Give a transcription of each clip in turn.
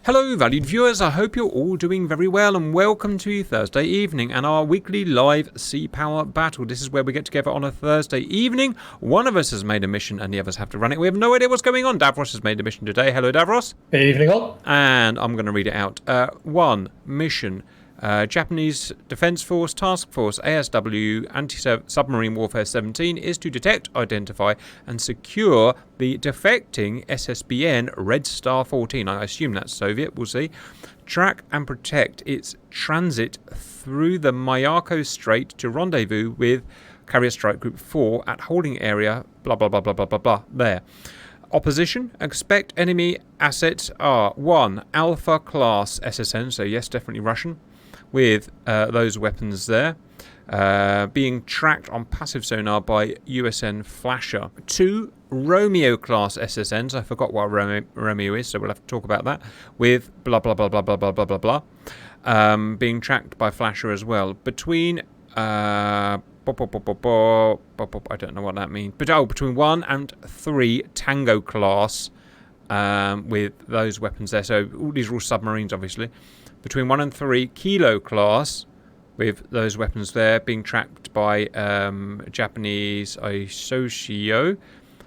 Hello valued viewers, I hope you're all doing very well and welcome to Thursday evening and our weekly live Sea Power battle. This is where we get together on a Thursday evening. One of us has made a mission and the others have to run it. We have no idea what's going on. Davros has made a mission today. Hello Davros. Good evening all. And I'm going to read it out. One mission. Japanese Defence Force Task Force ASW Anti-Submarine Warfare 17 is to detect, identify and secure the defecting SSBN Red Star 14. I assume that's Soviet, we'll see. Track and protect its transit through the Miyako Strait to rendezvous with Carrier Strike Group 4 at holding area blah blah blah blah blah blah blah there. Opposition, expect enemy assets are 1. Alpha class SSN, so yes, definitely Russian, with those weapons there, being tracked on passive sonar by USN Flasher. 2. Romeo class SSNs, I forgot what Romeo is, so we'll have to talk about that, with blah blah blah blah blah blah blah blah blah, being tracked by Flasher as well. Between I don't know what that means, but between 1 and 3 Tango class with those weapons there. So all these are all submarines, obviously. Between 1 and 3 Kilo class with those weapons there, being tracked by Japanese Isoshio.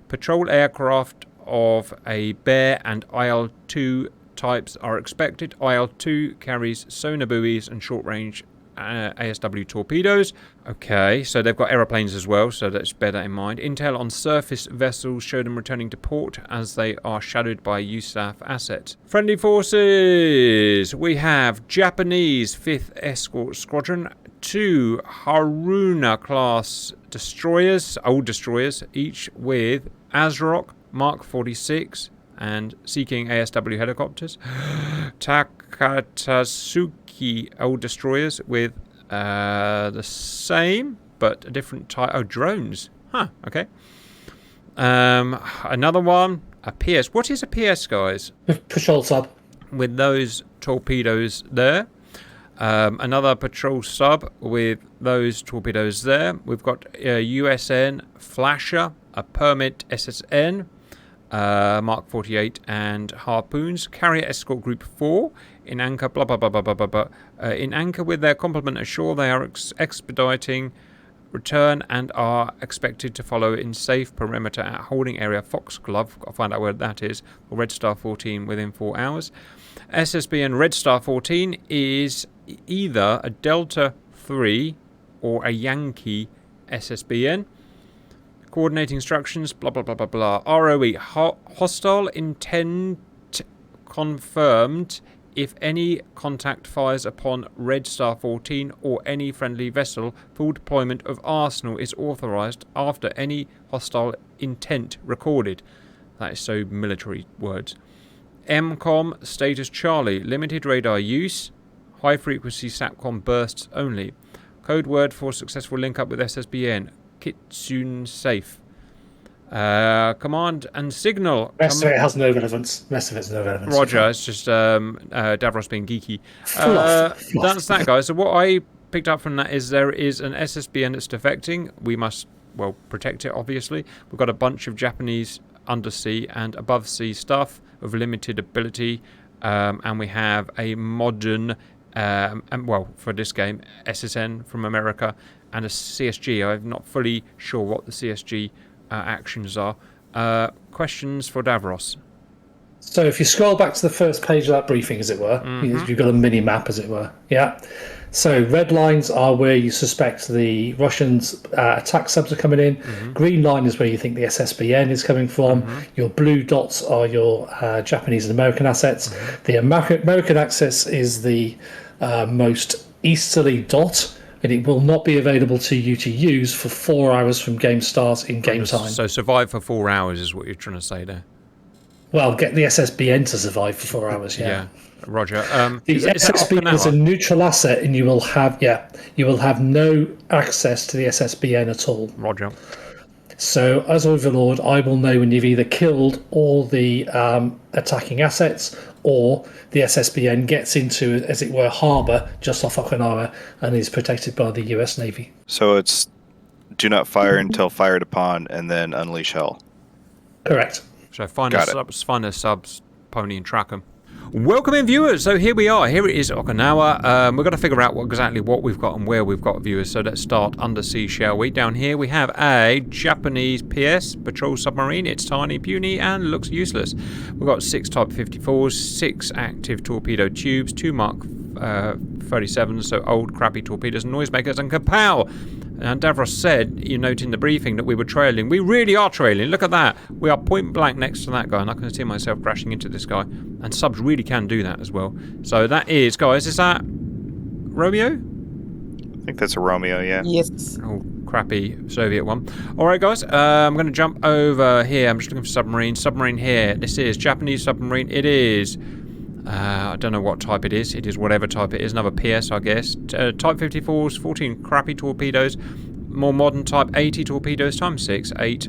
Patrol aircraft of a Bear and IL-2 types are expected. IL-2 carries sonar buoys and short-range ASW torpedoes. Okay, so they've got aeroplanes as well, so let's bear that in mind. Intel on surface vessels show them returning to port as they are shadowed by USAF assets. Friendly forces! We have Japanese 5th Escort Squadron, 2 Haruna class destroyers, old destroyers, each with ASROC Mark 46 and Sea King ASW helicopters. Takatsuki old destroyers with the same but a different type. Oh, drones. Huh, okay. Another one, a PS. What is a PS, guys? Patrol sub. With those torpedoes there. Another patrol sub with those torpedoes there. We've got USN Flasher, a Permit SSN, Mark 48 and Harpoons. Carrier Escort Group 4 in anchor, blah blah blah blah blah blah blah. In anchor with their complement ashore, they are expediting return and are expected to follow in safe perimeter at holding area Foxglove. I'll find out where that is. Or Red Star 14 within 4 hours. SSBN Red Star 14 is either a Delta 3 or a Yankee SSBN. Coordinating instructions, blah blah blah blah blah. ROE, hostile intent confirmed if any contact fires upon Red Star 14 or any friendly vessel. Full deployment of Arsenal is authorized after any hostile intent recorded. That is so military words. MCOM status Charlie, limited radar use, high frequency SATCOM bursts only. Code word for successful link up with SSBN. Kitsune safe. Command and signal. Rest of it has no relevance. Roger, it's just Davros being geeky. That's that, guys. So what I picked up from that is there is an SSBN that's defecting. We must, well, protect it, obviously. We've got a bunch of Japanese undersea and above sea stuff of limited ability. And we have a modern, for this game, SSN from America and a CSG. I'm not fully sure what the CSG actions are. Questions for Davros? So if you scroll back to the first page of that briefing, as it were, you've got a mini map, as it were. Yeah. So red lines are where you suspect the Russians' attack subs are coming in. Green line is where you think the SSBN is coming from. Your blue dots are your Japanese and American assets. The American axis is the most easterly dot, and it will not be available to you to use for 4 hours from game start in game time. So survive for 4 hours is what you're trying to say there. Well, get the SSBN to survive for 4 hours, yeah. Roger. The SSBN is a neutral asset, and you will have no access to the SSBN at all. Roger. So, as Overlord, I will know when you've either killed all the attacking assets, or the SSBN gets into, as it were, harbour just off Okinawa and is protected by the US Navy. So it's do not fire until fired upon, and then unleash hell. Correct. So find their subs, pony, and track them. Welcome in, viewers. So here we are. Here it is, Okinawa. We've got to figure out exactly what we've got and where we've got, viewers. So let's start undersea, shall we? Down here we have a Japanese PS patrol submarine. It's tiny, puny, and looks useless. We've got 6 Type 54s, 6 active torpedo tubes, 2 Mark 37s, so old crappy torpedoes and noisemakers, and kapow! And Davros said, you note in the briefing, that we were trailing. We really are trailing. Look at that. We are point blank next to that guy, and I can see myself crashing into this guy. And subs really can do that as well. So that is, guys, is that Romeo? I think that's a Romeo, yeah. Yes. Oh, crappy Soviet one. Alright, guys, I'm going to jump over here. I'm just looking for submarine. Submarine here. This is Japanese submarine. It is... I don't know what type it is. It is whatever type it is. Another PS, I guess. Type 54s, 14 crappy torpedoes. More modern type 80 torpedoes times 6, 8.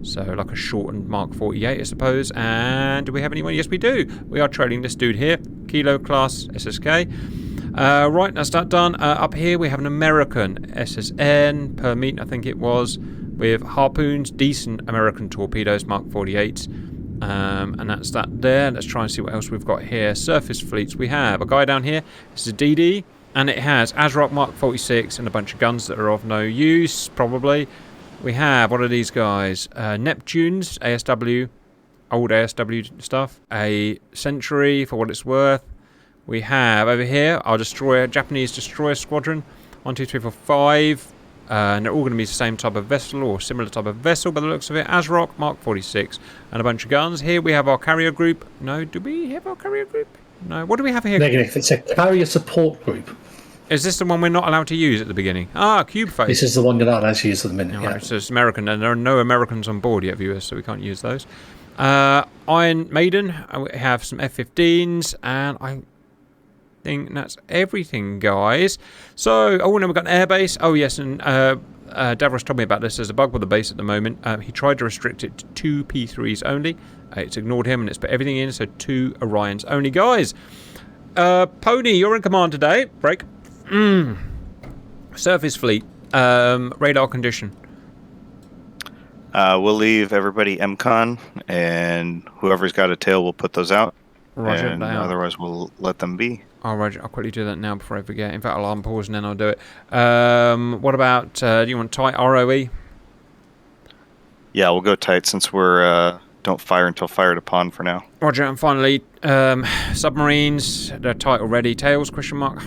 So like a shortened Mark 48, I suppose. And do we have anyone? Yes, we do. We are trailing this dude here. Kilo class SSK. Right, that's that done. Up here we have an American SSN per meet, I think it was, with harpoons, decent American torpedoes, Mark 48s. And that's that there. Let's try and see what else we've got here. Surface fleets. We have a guy down here. This is a DD, and it has ASROC Mark 46 and a bunch of guns that are of no use, probably. We have, what are these guys? Neptunes, ASW, old ASW stuff. A Century, for what it's worth. We have, over here, our destroyer, Japanese destroyer squadron. 1, 2, 3, 4, 5. And they're all going to be the same type of vessel or similar type of vessel by the looks of it. ASROC, Mark 46, and a bunch of guns. Here we have our carrier group. No, do we have our carrier group? No. What do we have here? Negative. It's a carrier support group. Is this the one we're not allowed to use at the beginning? Ah, cube face. This is the one you're not allowed to use at the minute. Right, so it's American, and there are no Americans on board yet, viewers, so we can't use those. Iron Maiden. We have some F-15s, and I think that's everything, guys. So, oh no, we've got an airbase. Oh yes, and Davros told me about this. There's a bug with the base at the moment. He tried to restrict it to 2 P3s only. It's ignored him and it's put everything in, so 2 Orions only, guys. Pony, you're in command today. Break. Surface fleet. Radar condition. We'll leave everybody MCON, and whoever's got a tail, we'll put those out. Roger, and otherwise we'll let them be. Oh, Roger, I'll quickly do that now before I forget. In fact, I'll unpause and then I'll do it. What about, do you want tight ROE? Yeah, we'll go tight since we're don't fire until fired upon for now. Roger, and finally, submarines, they're tight already. Tails, question mark?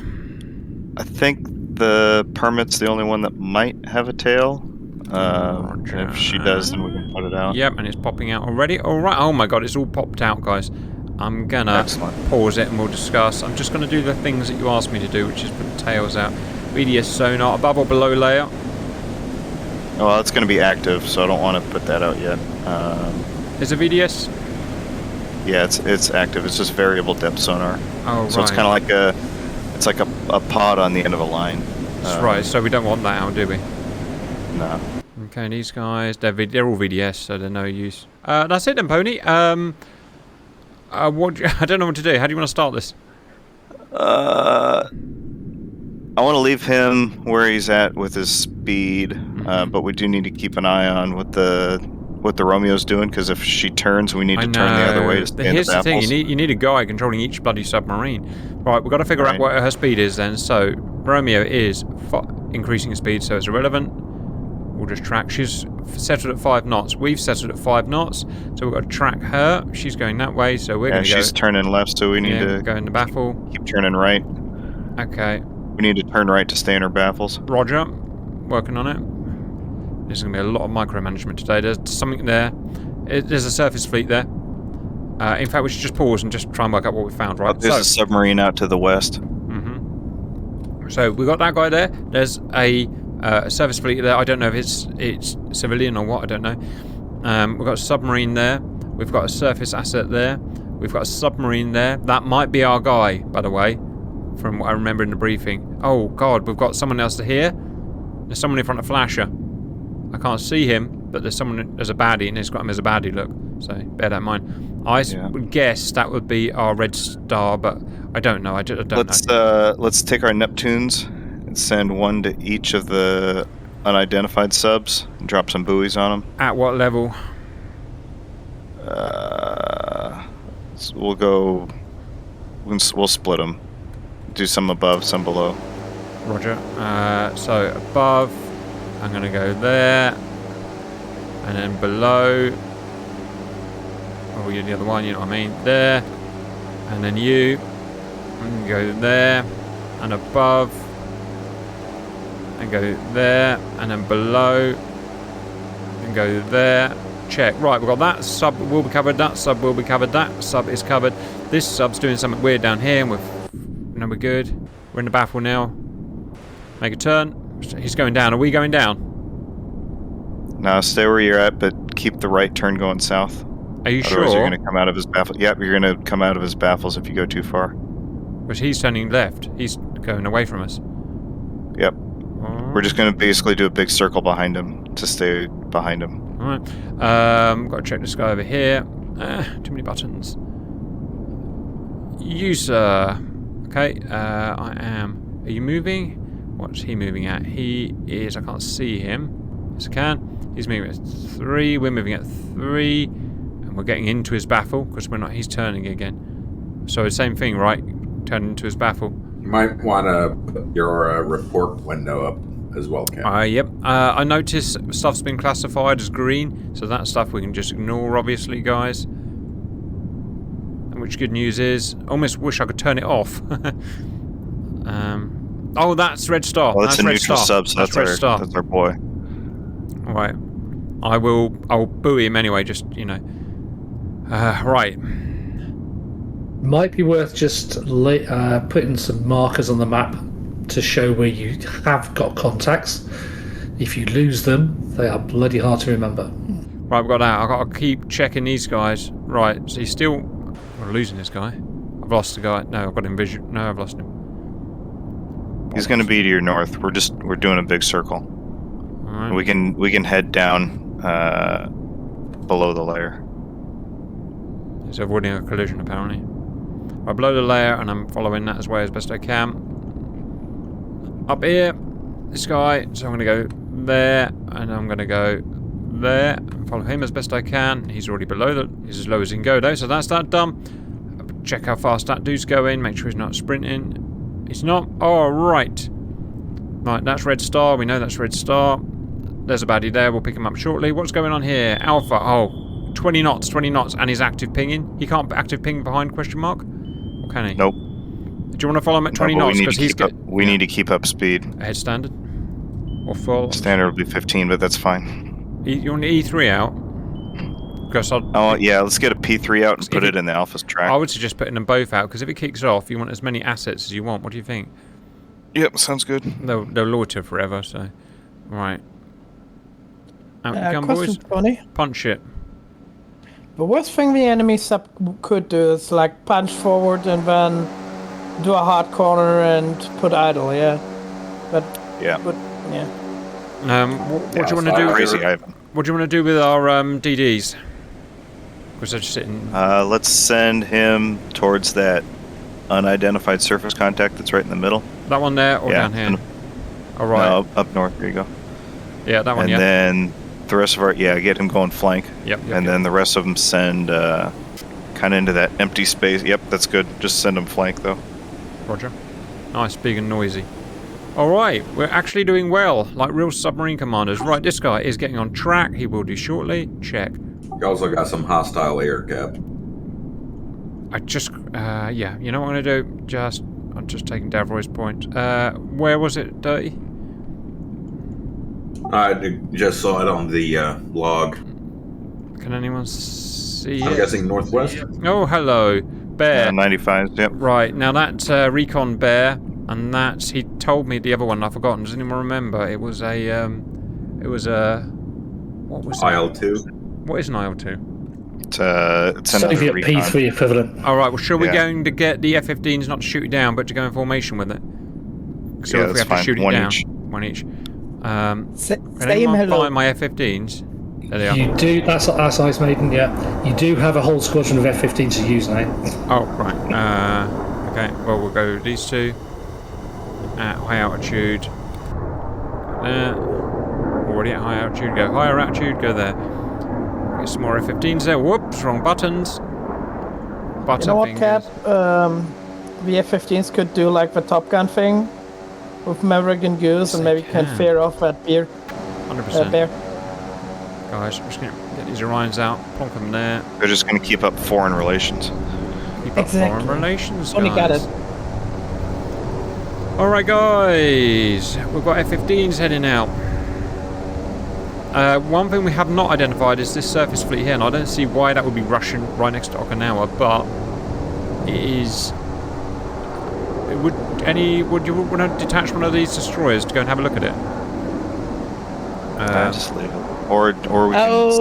I think the Permit's the only one that might have a tail. Roger. If she does, then we can put it out. Yep, and it's popping out already. Alright, oh my god, it's all popped out, guys. I'm gonna pause it and we'll discuss. I'm just gonna do the things that you asked me to do, which is put the tails out. VDS sonar, above or below layer? Well, it's gonna be active, so I don't want to put that out yet. Is it VDS? Yeah, it's active. It's just variable depth sonar. Oh, so it's kind of like a pod on the end of a line. That's right. So we don't want that out, do we? No. Okay, these guys, they're all VDS, so they're no use. That's it then, Pony. I don't know what to do. How do you want to start this? I want to leave him where he's at with his speed, but we do need to keep an eye on what the Romeo's doing, because if she turns, we need to turn the other way to stand Here's the the thing: baffles. you need a guy controlling each bloody submarine. Right, we've got to figure out what her speed is then. So Romeo is increasing speed, so it's irrelevant. We'll just track. She's settled at 5 knots. We've settled at 5 knots, so we've got to track her. She's going that way, so we're going to go. She's turning left, so we need to go in the baffle. Keep turning right. Okay. We need to turn right to stay in her baffles. Roger. Working on it. There's going to be a lot of micromanagement today. There's something there. There's a surface fleet there. In fact, we should just pause and just try and work out what we found, right? There's a submarine out to the west. So we've got that guy there. There's a surface fleet there. I don't know if it's civilian or what. I don't know. We've got a submarine there. We've got a surface asset there. We've got a submarine there. That might be our guy, by the way, from what I remember in the briefing. Oh God, we've got someone else here. There's someone in front of Flasher. I can't see him, but there's a baddie, and it's got him as a baddie, look. So bear that in mind. I would guess that would be our Red Star, but I don't know. I don't know. Let's take our Neptunes and send one to each of the unidentified subs and drop some buoys on them. At what level? So we'll go We'll split them. Do some above, some below. Roger. So above, I'm going to go there. And then below. Oh, you're the other one, you know what I mean? There. And then you. And go there. And above. And go there. And then below. And go there. Check. Right, we've got that. Sub will be covered. That sub will be covered. That sub is covered. This sub's doing something weird down here. And we're good. We're in the baffle now. Make a turn. He's going down. Are we going down? No, stay where you're at, but keep the right turn going south. Are you Otherwise sure? You're going to come out of his baffle. Yep, you're going to come out of his baffles if you go too far. But he's turning left. He's going away from us. Yep. We're just going to basically do a big circle behind him to stay behind him. Alright. Got to check this guy over here. Too many buttons. You, sir. Okay, I am. Are you moving? What's he moving at? He is. I can't see him. Yes, I can. He's moving at 3. We're moving at 3. And we're getting into his baffle because we're not. He's turning again. So same thing, right? Turning into his baffle. You might want to put your report window up as well, Cap. Yep. I notice stuff's been classified as green, so that stuff we can just ignore, obviously, guys. And which good news is, almost wish I could turn it off. Oh, that's Red Star. Well, that's a Red neutral Star. sub, so that's our boy. Right. I'll buoy him anyway, just, you know. Right. Might be worth just putting some markers on the map to show where you have got contacts. If you lose them, they are bloody hard to remember. Right, we've got that. I've got to keep checking these guys. Right, so he's still... We're losing this guy. I've lost the guy. No, I've got him vision. No, I've lost him. He's going to be to your north. We're doing a big circle. Alright. We can head down below the layer. He's avoiding a collision, apparently. Right, below the layer, and I'm following that as well as best I can. Up here, this guy. So I'm going to go there, and I'm going to go there. Follow him as best I can. He's already below he's as low as he can go, though, so that's that done. Check how fast that dude's going. Make sure he's not sprinting. He's not. Oh, right. Right, that's Red Star. We know that's Red Star. There's a baddie there. We'll pick him up shortly. What's going on here? Alpha. Oh, 20 knots, 20 knots, and he's active pinging. He can't active ping behind question mark? Or can he? Nope. Do you want to follow him at 20 knots? Because we need to keep up speed. Ahead standard? Or full? Standard will be 15, but that's fine. You want the E3 out? Oh, yeah, let's get a P3 out and put it in the Alpha's track. I would suggest putting them both out, because if it kicks off, you want as many assets as you want. What do you think? Yep, sounds good. They'll loiter forever, so... Right. Out you come, question, boys. Tony. Punch it. The worst thing the enemy sub could do is like punch forward and then do a hard corner and put idle, yeah. But yeah. What do you want to do? Crazy Ivan. What do you want to do with our DDs? Because they're just sitting. Let's send him towards that unidentified surface contact that's right in the middle. That one there, or down here? All right. No, up north. There you go. Yeah, that one. And then the rest of our get him going flank. Yep. And then the rest of them send kind of into that empty space. Yep, that's good. Just send them flank though. Roger. Nice, big and noisy. All right, we're actually doing well, like real submarine commanders. Right, this guy is getting on track. He will do shortly. Check. You also got some hostile air, Cap. I just, yeah. You know what I'm gonna do? I'm just taking Davroy's point. Where was it, Dirty? I just saw it on the log. Can anyone see I'm it? guessing northwest. Oh, hello, Bear. 95. Yep. Right, now that recon Bear, and that he told me the other one I've forgotten. Does anyone remember? It was a, what was it? IL-2. What is an IL-2? It's another Soviet recon. P3 equivalent. All right. Well, sure. We're Yeah. going to get the F-15s not to shoot it down, but to go in formation with it. So Yeah, if we that's have fine. to shoot it One down, each. one each. Can Same anyone hello. find my F-15s? There they are. You do. That's Ice Maiden. Yeah, you do have a whole squadron of F-15s to use now. Oh, right. Okay. Well, we'll go with these two at high altitude. There. Already at high altitude. Go higher altitude. Go there. Get some more F-15s there. Whoops, wrong buttons. Butter You know what, fingers. Cap? the F-15s could do like the Top Gun thing with Maverick and Goose, and maybe can fear off that bear. 100%. Bear. Guys, I'm just going to get these Orions out, plonk them there. They're just going to keep up foreign relations. Keep up foreign relations, guys. Only got it. Alright, guys. We've got F-15s heading out. One thing we have not identified is this surface fleet here, and I don't see why that would be Russian right next to Okinawa, but it is. Would you want to detach one of these destroyers to go and have a look at it? Just leave it. Or we can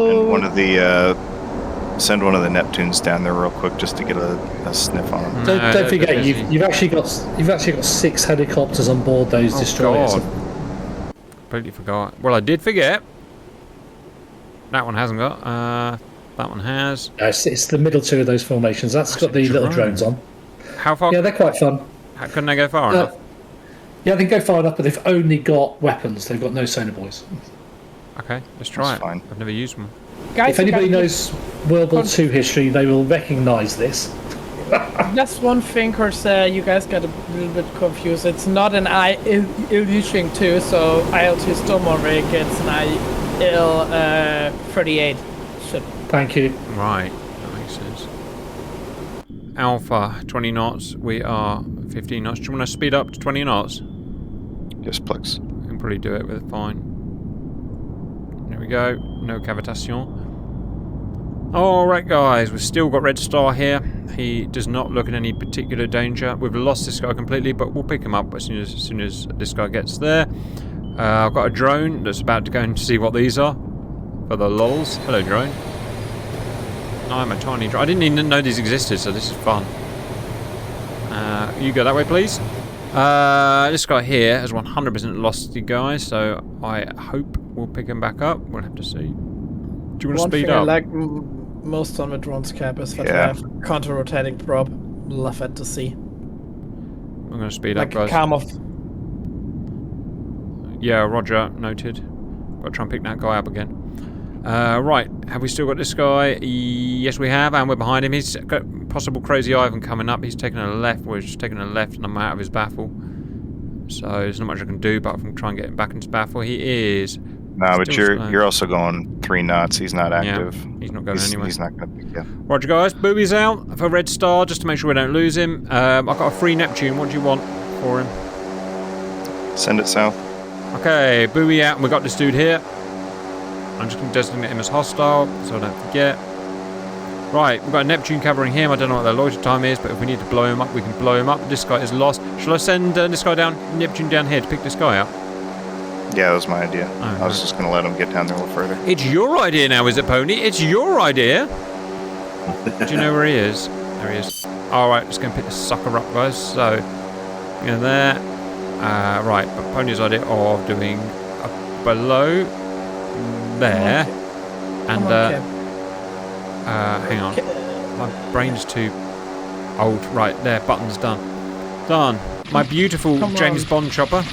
send one of the Neptunes down there real quick just to get a sniff on them. Don't forget, you've actually got 6 helicopters on board those destroyers. God. Completely forgot. Well, I did forget. That one hasn't got. That one has. No, it's the middle 2 of those formations. That's got the little drones on. How far? Yeah, they're quite fun. How couldn't they go far enough? Yeah, they can go far enough, but they've only got weapons. They've got no sonar buoys. Okay, let's try it. Fine. I've never used one. Guys, If anybody knows World War II history, they will recognise this. That's one thing, cause you guys got a little bit confused. It's not an IL-2, so IL-2 Stormon rig. It's an IL-38 ship. Thank you. Right, that makes sense. Alpha, 20 knots. We are 15 knots. Do you want to speed up to 20 knots? Yes, please. We can probably do it with fine. There we go. No cavitation. Alright, guys. We've still got Red Star here. He does not look in any particular danger. We've lost this guy completely, but we'll pick him up as soon as this guy gets there. I've got a drone that's about to go and see what these are. For the lols. Hello, drone. I'm a tiny drone. I didn't even know these existed, so this is fun. You go that way, please. This guy here has 100% lost you guys, so I hope we'll pick him back up. We'll have to see. Do you want to speed up? I like most on the drone's cap is that they have counter-rotating prop. Love it to see. I'm going to speed up, Like guys. a calm off. Yeah, roger. Noted. Got to try and pick that guy up again. Right, have we still got this guy? Yes, we have, and we're behind him. He's got possible Crazy Ivan coming up. He's taking a left. We're just taking a left, and I'm out of his baffle. So there's not much I can do, but I can try and get him back into baffle. He is. No, but you're also going 3 knots. He's not active. Yeah, he's not going anywhere. He's not going to pick you. Roger, guys. Boobies out for Red Star, just to make sure we don't lose him. I've got a free Neptune. What do you want for him? Send it south. Okay, buoy out, and we've got this dude here. I'm just going to designate him as hostile, so I don't forget. Right, we've got a Neptune covering him. I don't know what their loiter time is, but if we need to blow him up, we can blow him up. This guy is lost. Shall I send this guy down, Neptune down here to pick this guy up? Yeah, that was my idea. Oh, I was just going to let him get down there a little further. It's your idea now, is it, Pony? It's your idea. Do you know where he is? There he is. Alright, let's go and pick this sucker up, guys. So, in there. Right, but Pony's idea of doing a below there. And, hang on. My brain's too old. Right, there, button's done. Done. My beautiful James Bond chopper.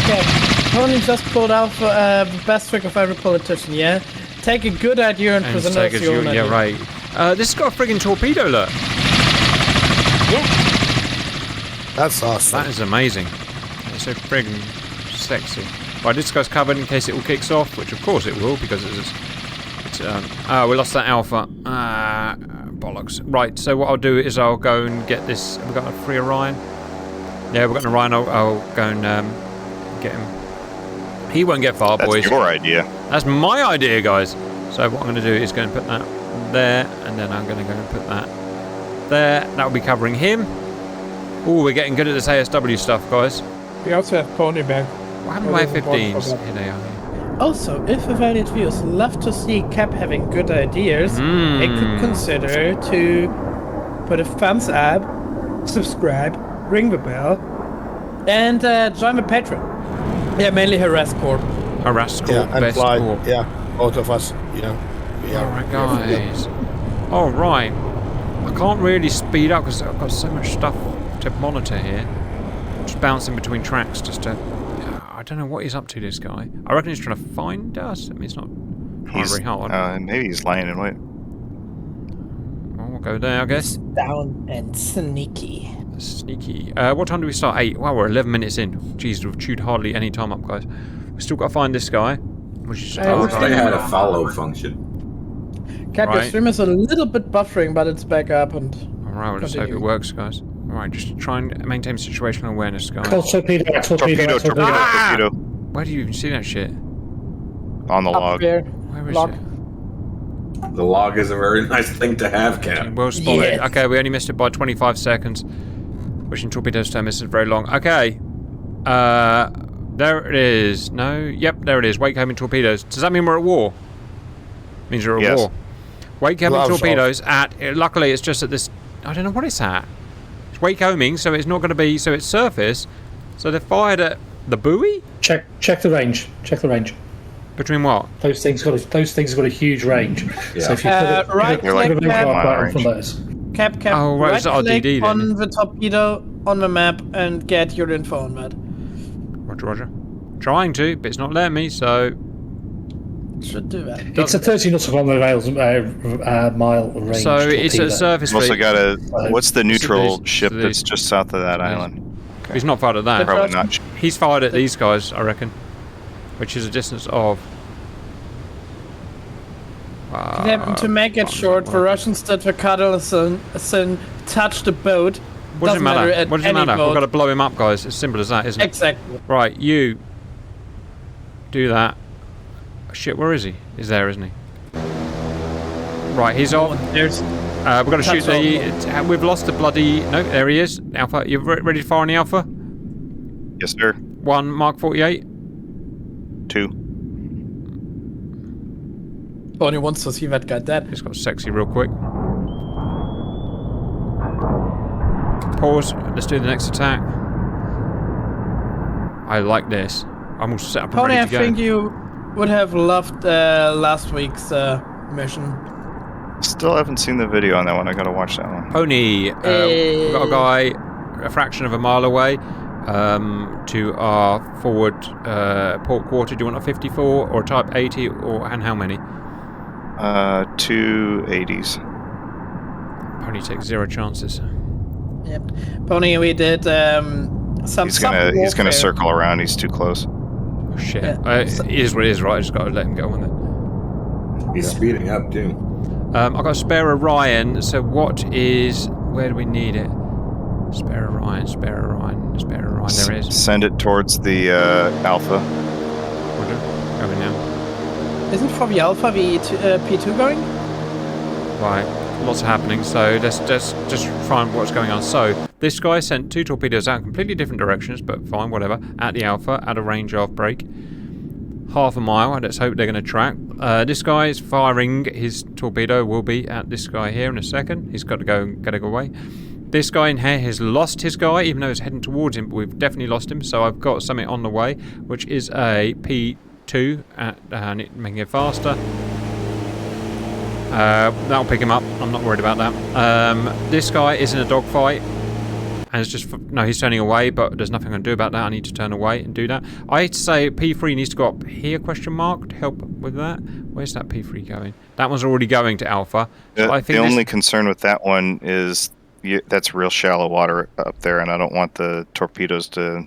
Okay, Tony just pulled out the best trick of every politician, yeah? Take a good idea and present it as your own idea. Yeah, right. This has got a friggin' torpedo alert. Yeah. That's awesome. That is amazing. It's so friggin' sexy. Right, this guy's covered in case it all kicks off, which of course it will, because it's we lost that alpha. Bollocks. Right, so what I'll do is I'll go and get this. Have we got a free Orion? Yeah, we've got an Orion. I'll go and get him. He won't get far, boys. That's your idea. That's my idea, guys. So what I'm going to do is go and put that there, and then I'm going to go and put that there. That will be covering him. Oh, we're getting good at this ASW stuff, guys. We also have Pony back. What happened to my F-15s? Here they are. Also, if a valued viewers love to see Cap having good ideas, they could consider to put a thumbs up, subscribe, ring the bell, and join the Patreon. Yeah, mainly Harass Corp. Harass Corp, yeah, and best fly. Corp. Yeah, both of us, you know. Alright, guys. Alright. I can't really speed up because I've got so much stuff to monitor here. Just bouncing between tracks just to... I don't know what he's up to, this guy. I reckon he's trying to find us. I mean, it's not very hard. Maybe he's lying in wait. Well, we'll go there, I guess. Down and sneaky. Sneaky. What time do we start? 8. Wow, we're 11 minutes in. Jeez, we've chewed hardly any time up, guys. We've still got to find this guy. Which is I wish they had a follow function. Cap, your Right. stream is a little bit buffering, but it's back up and... Alright, we'll just hope it works, guys. Alright, just try and maintain situational awareness, guys. Call torpedo. Torpedo. Ah! Where do you even see that shit? On the Up log. there. Where is Log. it? The log is a very nice thing to have, Cap. Well spotted. Yes. Okay, we only missed it by 25 seconds. Wishing torpedoes to miss is very long. Okay. There it is. No. Yep, there it is. Wake homing torpedoes. Does that mean we're at war? Means we're at Yes. war. Wake homing Gloves torpedoes at... Luckily, it's just at this... I don't know what it's at. It's wake homing, so it's not going to be... So it's surface. So they're fired at the buoy? Check the range. Check the range. Between what? Those things got a huge range. Yeah. So if you put right They're like click, mile Cap, range. right from those. Cap, Oh, right, it's right click RDD then. on the torpedo on the map and get your info on that. Roger, roger. Trying to, but it's not letting me, so... Should do that. It's a 30 nautical mile range. So it's torpedo. a surface We've also fleet. got a. What's the neutral these- ship so that's these- just south of that island? He's not fired at that. Probably not. He's fired at these guys, I reckon. Which is a distance of... To make it short, the Russians that were Carlson touch the boat. What does it Doesn't matter? at What does it any matter? boat. We've got to blow him up, guys. It's simple as that, isn't it? Exactly. Right, you... Do that. Shit, where is he? He's there, isn't he? Right, he's off. There's We've got to shoot the... We've lost the bloody... No, there he is. Alpha. You ready to fire on the Alpha? Yes, sir. 1 Mark 48. 2. only wants to see that guy dead. Just got sexy real quick. Pause. Let's do the next attack. I like this. I'm all set up and Pony, I ready to go. think you would have loved last week's mission. Still haven't seen the video on that one. I gotta watch that one. Pony, we've got a guy a fraction of a mile away to our forward port quarter. Do you want a 54 or a type 80 and how many? 2 80s. Pony takes 0 chances. Yep. Pony, we did some He's gonna warfare. circle around. He's too close. Oh, shit. Yeah. It is what it is, right? I just got to let him go on it. He's speeding up too. I've got a spare Orion, so what is... Where do we need it? Spare Orion, spare Orion, spare Orion. There it is. Send it towards the Alpha. Roger. Going now. Isn't for the Alpha the P2 going? Right, lots happening, so let's just find what's going on. So, this guy sent 2 torpedoes out in completely different directions, but fine, whatever, at the Alpha, at a range of break. Half a mile, and let's hope they're going to track. This guy is firing, his torpedo will be at this guy here in a second. He's got to go away. This guy in here has lost his guy, even though he's heading towards him, but we've definitely lost him, so I've got something on the way, which is a P2, and making it faster. That'll pick him up. I'm not worried about that. This guy is in a dogfight, and it's just no. He's turning away, but there's nothing I can do about that. I need to turn away and do that. I hate to say P3 needs to go up here? Question mark to help with that. Where's that P3 going? That one's already going to Alpha. So I think The only concern with that one is that's real shallow water up there, and I don't want the torpedoes that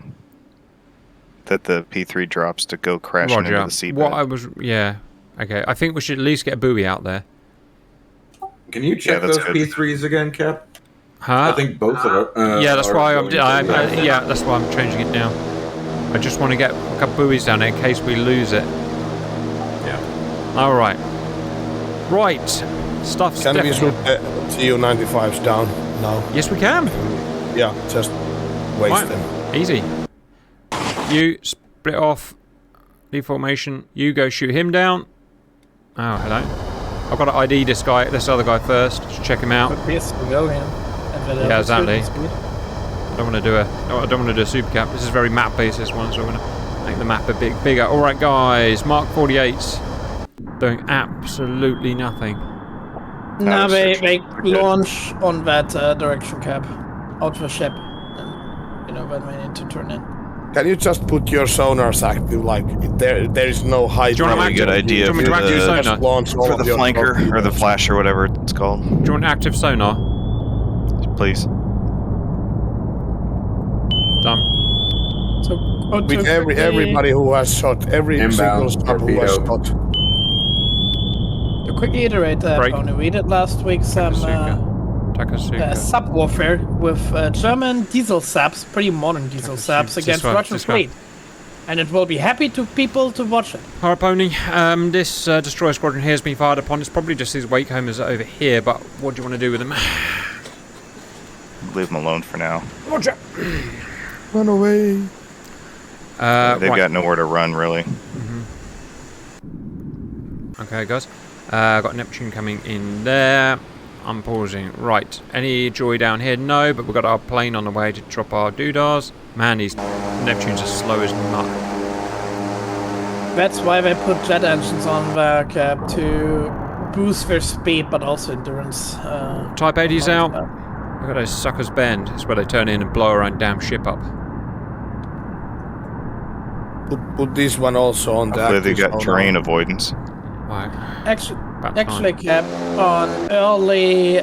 the P3 drops to go crashing into the seabed. Yeah. Okay. I think we should at least get a buoy out there. Can you check that's those good. P3s again, Cap? Huh? I think both of them. Yeah, that's why going to yeah, that's why I'm changing it now. I just want to get a couple buoys down there in case we lose it. Yeah. All right. Right. Stuff's Can we definitely... shoot Tu-95s down now? Yes, we can. Yeah, just waste Right. them. Easy. You split off the formation. You go shoot him down. Oh, hello. I've got to ID this other guy first. Just check him out. Could be a civilian. Yeah, exactly. I don't want to do a super cap. This is very map based, this one, so I'm going to make the map a bit bigger. All right, guys. Mark 48's doing absolutely nothing. Now they good. launch on that direction, Cap. Out the ship. And, when we need to turn in. Can you just put your sonars active? Like there is no high. Do you want Probably a good idea Do you want me to active sonar? Just launch all For of the your flanker or the torpedoes. flash or whatever it's called, Do you want active sonar? please. So With everybody who has shot, every Inbound, single sub who has torpedo. shot. To quickly iterate that, Break. Tony, we did last week some Takasuka. sub warfare with German diesel subs, pretty modern diesel subs, against Russian fleet. And it will be happy to people to watch it. Alright, Pony. This destroyer squadron here has been fired upon. It's probably just these wakehomers over here, but what do you want to do with them? Leave them alone for now. Roger. Run away. They've got nowhere to run, really. Okay, guys. Got Neptune coming in there. I'm pausing. Right. Any joy down here? No, but we've got our plane on the way to drop our doodars. Man, these Neptunes are slow as muck. That's why they put jet engines on the cap to boost their speed, but also endurance. Type 80's out. Look at those suckers bend. It's where they turn in and blow our own damn ship up. Put this one also on the Hopefully they active got sonar. terrain avoidance. Right. Actually, Cap, on early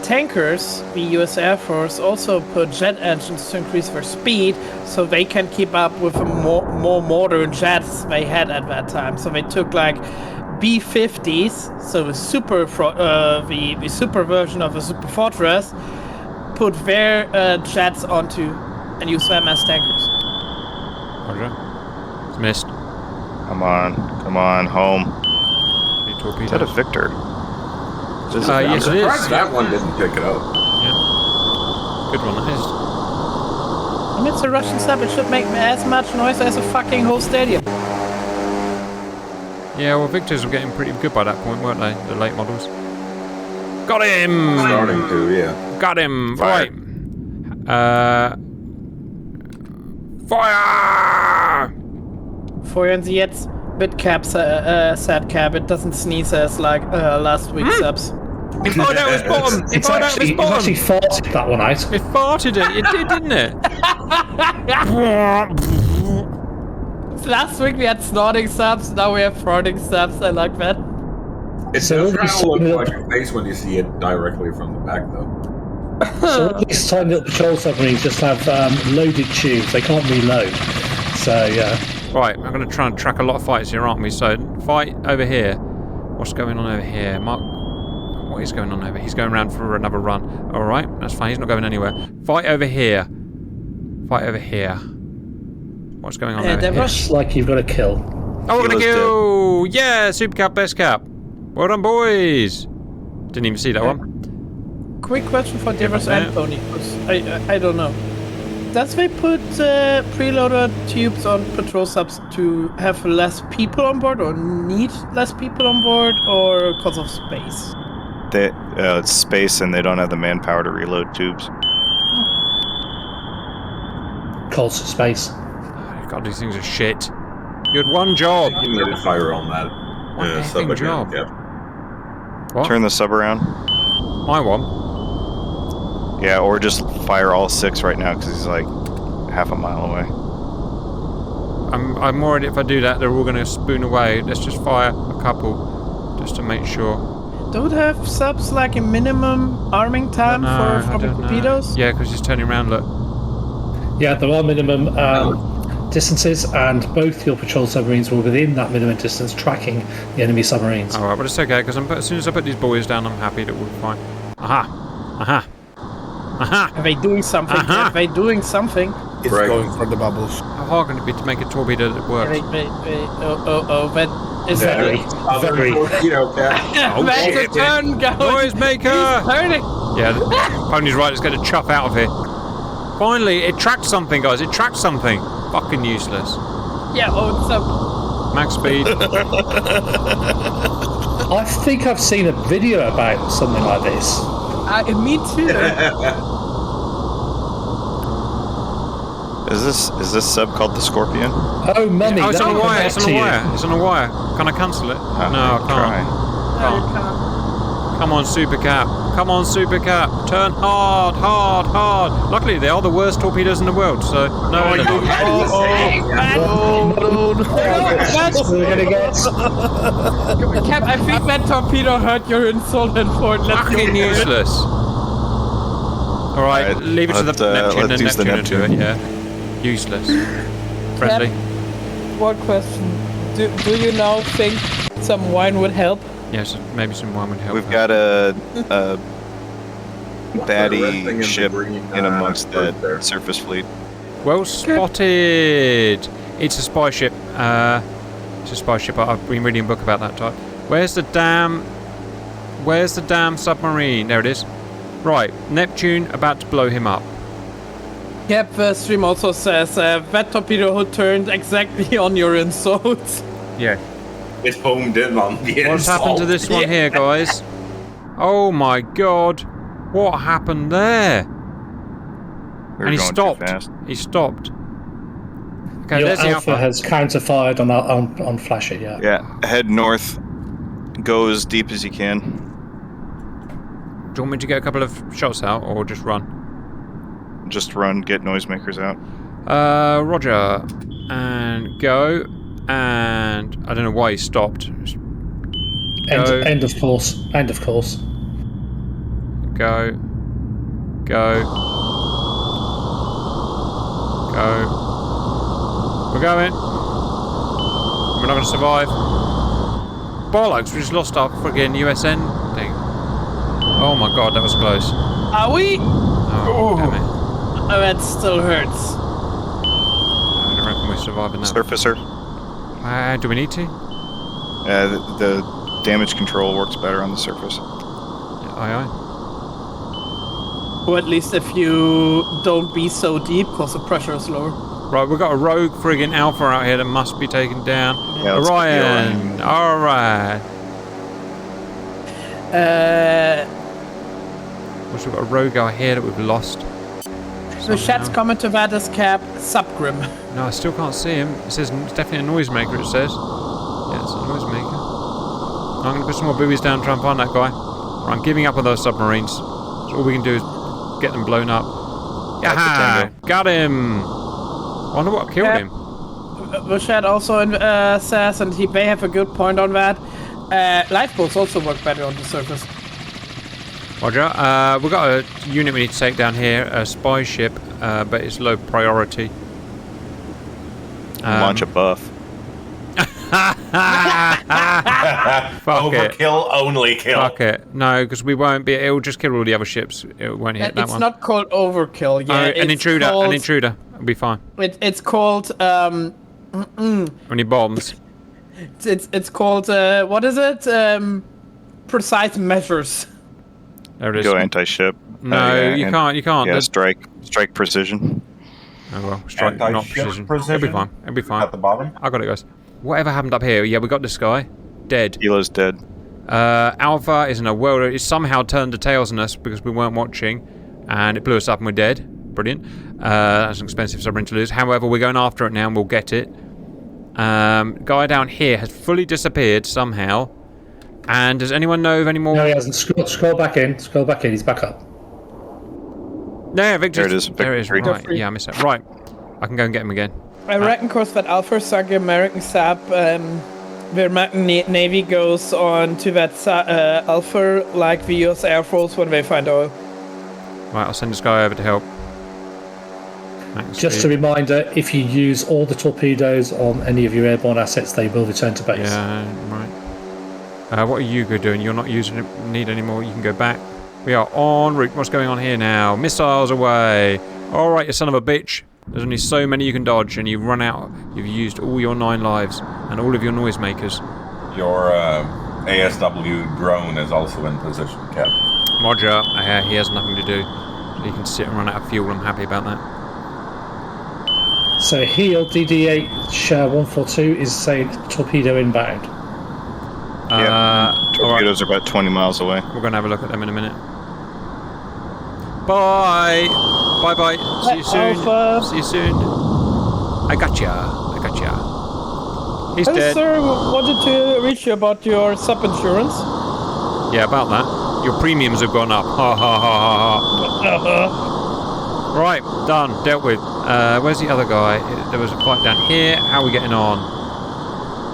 tankers, the US Air Force also put jet engines to increase their speed so they can keep up with the more modern jets they had at that time. So they took like B-50s, so the super the super version of the Super Fortress, put their jets onto and used them as tankers. Roger. It's missed. Come on, home. Is that a Victor? Yes, it is. That one didn't pick it up. Yeah. Good one, that is. And it's a Russian sub, it should make as much noise as a fucking whole stadium. Yeah, well, Victors were getting pretty good by that point, weren't they? The late models. Got him! Starting to, yeah. Got him! Fire. Right. Fire! Feuern Sie jetzt mit Cap, sad Cap. It doesn't sneeze as like last week's subs. It fired out his bottom! It fired out his It's bottom! actually farted that one out. It farted it! It did, didn't it? Last week we had snorting subs, now we have farting subs. I like that. It So does all kind these of look like a face when you see it directly from the back, though. So all these tiny little patrol submarines just have loaded tubes. They can't reload. So yeah. Right, I'm going to try and track a lot of fights here, aren't we? So, fight over here. What's going on over here? Mark, what is going on over here? He's going around for another run. Alright, that's fine. He's not going anywhere. Fight over here. Fight over here. What's going on over here? Looks like you've got a kill. Oh, we're going to Kilo's kill! Yeah, Super Cap, best cap. Well done, boys. Didn't even see that one. Quick question for Divers Yeah. and Pony, 'cause I don't know. Does they put preloader tubes on patrol subs to have less people on board, or need less people on board, or because of space? It's space and they don't have the manpower to reload tubes. Calls for space. God, these things are shit. You had one job. You needed fire on that One sub effing again. job. Yep. What? Turn the sub around. My one. Yeah, or just fire all 6 right now because he's like half a mile away. I'm worried if I do that, they're all going to spoon away. Let's just fire a couple, just to make sure. Don't have subs like a minimum arming time for torpedoes? Yeah, because he's turning around, look. Yeah, there are minimum distances, and both your patrol submarines were within that minimum distance, tracking the enemy submarines. Alright, but it's okay, because as soon as I put these boys down, I'm happy that we'll be fine. Aha! Aha! Aha! Are they doing something? Are they doing something? It's Right. going for the bubbles. How hard can it be to make a torpedo that works? That is Very, very. Torpedo cap. That's a turn going. Noise maker! He's turning. Yeah, Pony's right, let's get a chuff out of here. Finally, it tracked something, guys, it tracked something. Fucking useless. Yeah, it's up. Max speed. I think I've seen a video about something like this. Me too. Is this sub called the Scorpion? Oh, mummy! Oh, it's on a that'll come wire, back it's on to a you. wire, it's on a wire. Can I cancel it? No, I can't. Try. Can't. Come on, Super Cap. Come on, Super Cap. Turn hard, hard, hard. Luckily, they are the worst torpedoes in the world, so no, they're not. We're gonna get. Cap, I think that torpedo hurt your insolent port. Let's go Fucking for it. useless. Alright, Alright, leave it to the let's Neptune use and the Neptune to do it, Neptune. yeah. Useless. friendly. One question. Do you now think some wine would help? Yes, maybe some wine would help. We've got a resting in baddie the ship green, in amongst right that there. surface fleet. Well spotted. It's a spy ship. It's a spy ship. I've been reading a book about that type. Where's the damn submarine? There it is. Right, Neptune about to blow him up. Yep, stream also says that torpedo turned exactly on your insults. Yeah. It homed in on the What's happened to this one here, guys? Oh my god. What happened there? We're And he going stopped. Too fast. He stopped. Okay, Your there's the Alpha Alpha. has counter-fired on Flasher, yeah. Yeah, head north. Go as deep as you can. Do you want me to get a couple of shots out or just run? Just run, get noisemakers out. Roger. And go. And I don't know why he stopped. End of course. End of course. Go. Go. Go. We're going. We're not going to survive. Bollocks, we just lost our friggin' USN thing. Oh my god, that was close. Are we? Oh, damn it. Oh, that still hurts. I don't reckon we're surviving that. Surfacer. Do we need to? The damage control works better on the surface. Yeah, aye. Or at least if you don't be so deep, because the pressure is lower. Right, we've got a rogue friggin' Alpha out here that must be taken down. Yeah, let's get the Orion. Alright. Also, we've got a rogue out here that we've lost. The chat's comment to that is cap Subgrim. No, I still can't see him. It says it's definitely a noisemaker, it says. Yeah, it's a noisemaker. I'm going to put some more buoys down and try and find that guy. Right, I'm giving up on those submarines. So all we can do is get them blown up. Yaha! Got him! I wonder what killed him. The chat also says, and he may have a good point on that, lifeboats also work better on the surface. Roger. We've got a unit we need to take down here, a spy ship, but it's low priority. Launch a buff. Fuck it. Overkill, only kill. Fuck it. No, because we won't be. It will just kill all the other ships. It won't hit that It's one. not called overkill yet. An intruder. An intruder. It'll be fine. It's called Only bombs. it's called what is it? Precise measures. There it is. Go anti-ship. No, Yeah, you can't. You can't. Yeah, There's- strike precision. Oh well, strike, not Anti-ship precision. precision? It'll be fine. It'll be fine. At the bottom. I got it, guys. Whatever happened up here? Yeah, we got this guy. Dead. Kilo's dead. Alpha is in a world. It somehow turned the tails on us because we weren't watching, and it blew us up and we're dead. Brilliant. That's an expensive submarine to lose. However, we're going after it now and we'll get it. Guy down here has fully disappeared somehow. And does anyone know of any more? No, he hasn't. Scroll back in. Scroll back in. He's back up. No, Victor. There it is, There it is. Victory. Right. Yeah, I missed that. Right. I can go and get him again. I reckon, cause that Alpha sunk American sub, the American Navy goes on to that Alpha like the US Air Force when they find oil. Right, I'll send this guy over to help. Thanks, Just a Steve. reminder, if you use all the torpedoes on any of your airborne assets, they will return to base. Yeah, right. What are you good doing? You're not using it, need any more. You can go back. We are en route. What's going on here now? Missiles away. All right, you son of a bitch. There's only so many you can dodge, and you've run out. You've used all your 9 lives and all of your noisemakers. Your ASW drone is also in position, Cap. Roger. He has nothing to do. He can sit and run out of fuel. I'm happy about that. So Heel DD8-142 is saying torpedo inbound. Yeah. All right. Torpedoes are about 20 miles away. We're going to have a look at them in a minute. Bye. Bye-bye. See you soon. Alpha. See you soon. I gotcha. He's Hello, dead. sir. Wanted to reach you about your sub insurance. Yeah, about that. Your premiums have gone up. Ha ha ha ha ha. Right, done. Dealt with. Where's the other guy? There was a fight down here. How are we getting on?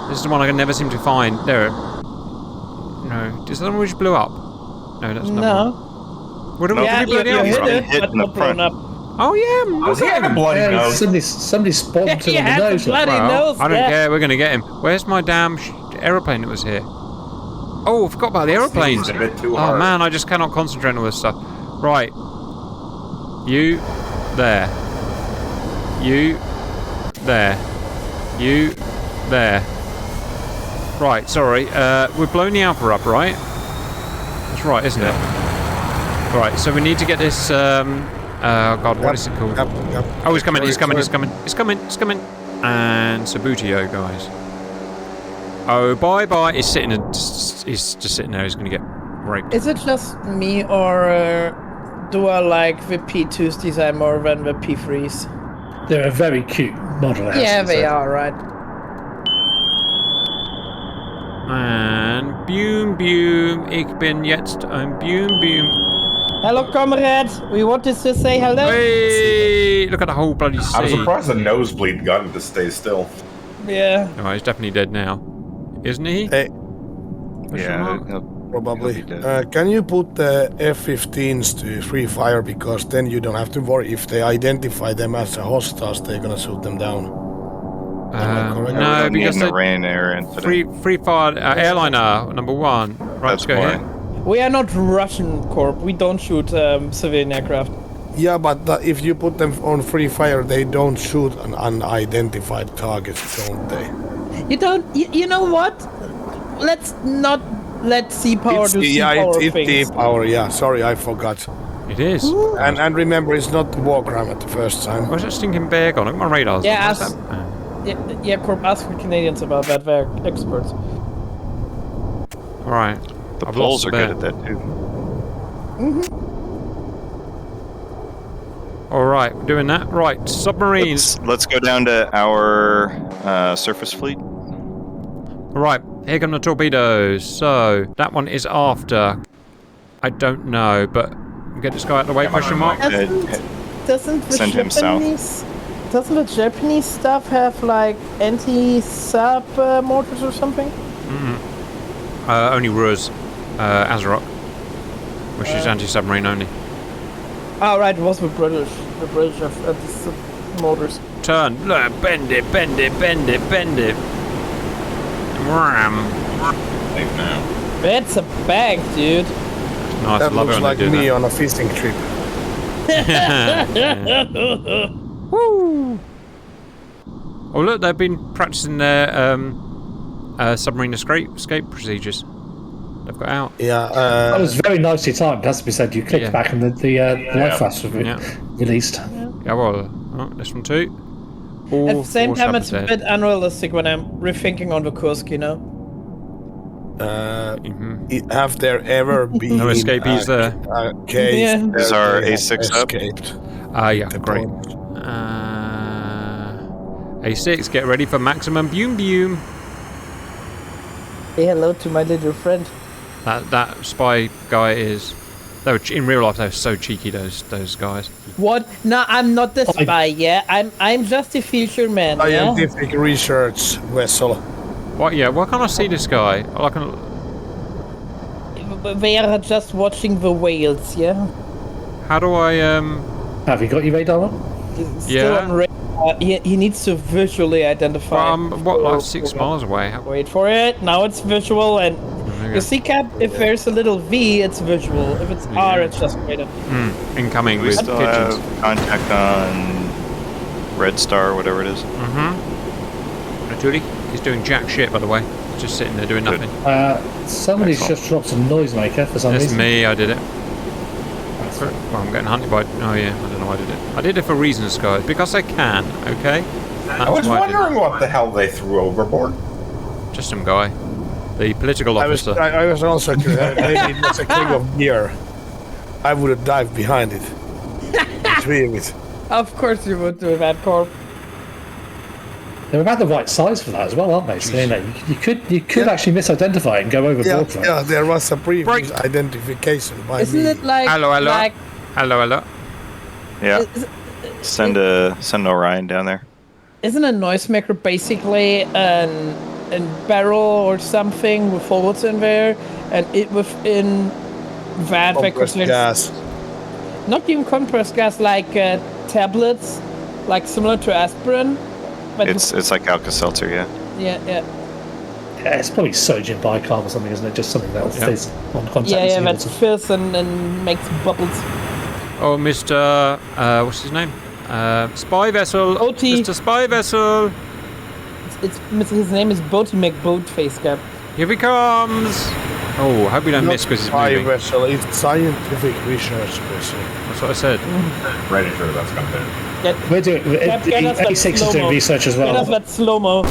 This is the one I can never seem to find. There. No. Is that the one which blew up? No, that's not. No. What did No. we Yeah, blow you down hit from? it, Hit but in the not blown front. up. Oh yeah. Does he have a bloody nose? Somebody spotted him He on the has a nose. bloody Well, nose. I don't yeah. care. We're gonna get him. Where's my damn aeroplane that was here? Oh, I forgot about the aeroplanes. Sneezed a bit too Oh hard. man, I just cannot concentrate on all this stuff. Right. You there. You there. You there. Right, sorry. We've blown the Alpha up, right? That's right, isn't it? Right, so we need to get this. Oh God, what is it called? Oh, he's coming. He's coming. He's coming. He's coming. He's coming. And Sabutio, guys. Oh, bye bye. He's sitting. He's just sitting there. He's going to get raped. Is it just me, or do I like the P2's design more than the P3's? They're a very cute model. Yeah, they are, right. And boom, boom. Ik ben jetzt ein boom, boom. Hello, comrades. We wanted to say hello. Hey, look at the whole bloody sea. I'm surprised the nosebleed got him to stay still. Yeah. Oh, he's definitely dead now, isn't he? Hey, Yeah, probably. He'll be dead. Can you put the F-15s to free fire, because then you don't have to worry if they identify them as hostiles, they're gonna shoot them down. No, because the the Ryanair incident. free fire airliner number 1. Right, let's That's go why. here. We are not Russian Corp. We don't shoot civilian aircraft. Yeah, but if you put them on free fire, they don't shoot an unidentified target, don't they? You don't. You know what? Let's not let sea power do sea power it's things. deep power. Yeah, sorry, I forgot. It is. And remember, it's not the war crime at the first time. Where's that stinking bear gone? Look at my radars. Yeah, What's ask- that? Yeah, Corp. Ask the Canadians about that. They're experts. All right. The I've Poles lost are the good bear. at that too. All right, we're doing that. Right, submarines. Let's go down to our surface fleet. All right, here come the torpedoes. So that one is after. I don't know, but get this guy out of the way? Question mark. Doesn't the Send him Japanese? Doesn't the Japanese stuff have like anti-sub mortars or something? Only Ruz, Azeroth, which is anti-submarine only. Oh, right, it was the British. The British have anti-sub mortars. Turn, look, bend it, bend it, bend it, bend it. Ram. Safe now. That's a bag, dude. Nice, That love it looks when like they do me that. on a fishing trip. Woo! Oh look, they've been practicing their submarine escape procedures. They've got out. Yeah, That was very nicely timed, has to be said. You clicked Yeah. back and the life vest was released. Yeah, well, oh, this one too. All At the same four time, subs it's a dead. bit unrealistic when I'm rethinking on the Kursk, you know? have there ever been No escapees there. a case Yeah. where Is our they have A6 up? escaped? Yeah, The great. point. A6, get ready for maximum boom boom. Say hello to my little friend. That spy guy is. They were in real life. They were so cheeky. Those guys. What? No, I'm not the spy, yeah? I'm just a fisherman, yeah? Scientific research vessel. What? Yeah. Why can't I see this guy? I can. They are just watching the whales, yeah? How do I Have you got your radar on? Still Yeah. on radar. He needs to visually identify. Well, I'm what, like 6 miles away? Wait for it. Now it's visual, and you see, Cap, if there's a little V, it's visual. If it's R, it's just radar. Incoming We with still pigeons. have contact on Red Star, whatever it is. Julie, he's doing jack shit, by the way. He's just sitting there doing nothing. Somebody's just dropped a noisemaker for some That's reason. me. I did it. Well, I'm getting hunted by. Oh yeah, I don't know why I did it. I did it for reasons, guys, because I can. Okay. I was wondering what the hell they threw overboard. Just some guy, the political officer. I was also curious. Maybe it was a king of gear. I would have dived behind it. Retrieve it. Of course you would do that, Corp. They're about the right size for that as well, aren't they? So, you know, you could actually misidentify it and go overboard for it. Yeah, there was a previous Break. identification by Isn't me. it like... Hello. Like, Hello. Yeah. Send Orion down there. isn't a noisemaker basically a barrel or something with holes in there, and it within that they Compressed consider- gas. not even compressed gas, like tablets, like similar to aspirin. But It's like Alka-Seltzer, yeah. yeah. Yeah, it's probably sodium bicarb or something, isn't it? Just something that'll fizz on contact. Yeah, with that fizz and makes bubbles. Oh, Mr. What's his name? Spy Vessel. OT. Mr. Spy Vessel. His name is Boaty McBoatface Cap. Here he comes. Oh, I hope we don't miss because he's spy moving. vessel, it's scientific research vessel. That's what I said. Pretty sure that's gonna do. We're doing. Get us that A6 is doing slow-mo. research as well. Get us that slow-mo.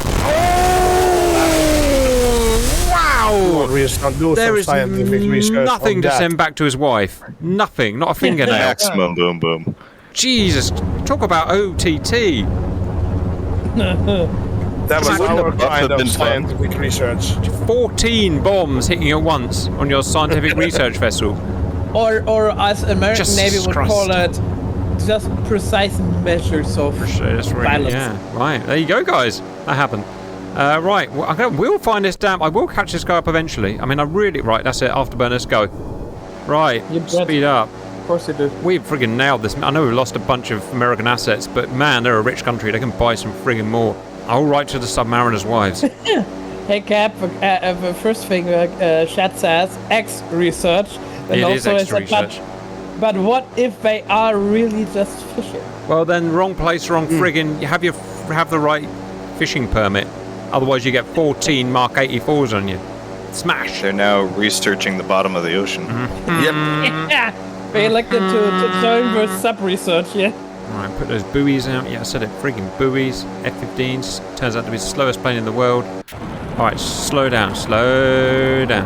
Wow! Do There some is scientific research nothing on to that. send back to his wife. Nothing. Not a fingernail. Maximum boom boom. Jesus. Talk about OTT. That was Wouldn't our the buff kind have of been fun? scientific research. 14 bombs hitting you at once on your scientific research vessel. Or as American Jesus Navy would Christ. call it, just precise measures of That's really, violence. yeah, right. There you go, guys. That happened. Right, well, we'll find this damn. I will catch this guy up eventually. I mean, I really. Right, that's it. Afterburners, go. Right, You bet. speed up. Of course you do. We've friggin' nailed this. I know we've lost a bunch of American assets, but man, they're a rich country. They can buy some friggin' more. I'll write to the submariners' wives. Hey Cap, the first thing Chat says, X research. And It is also extra it's like, research. but what if they are really just fishing? Well, then, wrong place, wrong friggin'. You have the right fishing permit. Otherwise, you get 14 Mark 84s on you. Smash. They're now researching the bottom of the ocean. Yeah, they elected to join the sub research, yeah. Alright, put those buoys out. Yeah, I said it. Friggin' buoys. F-15s. Turns out to be the slowest plane in the world. Alright, slow down. Slow down.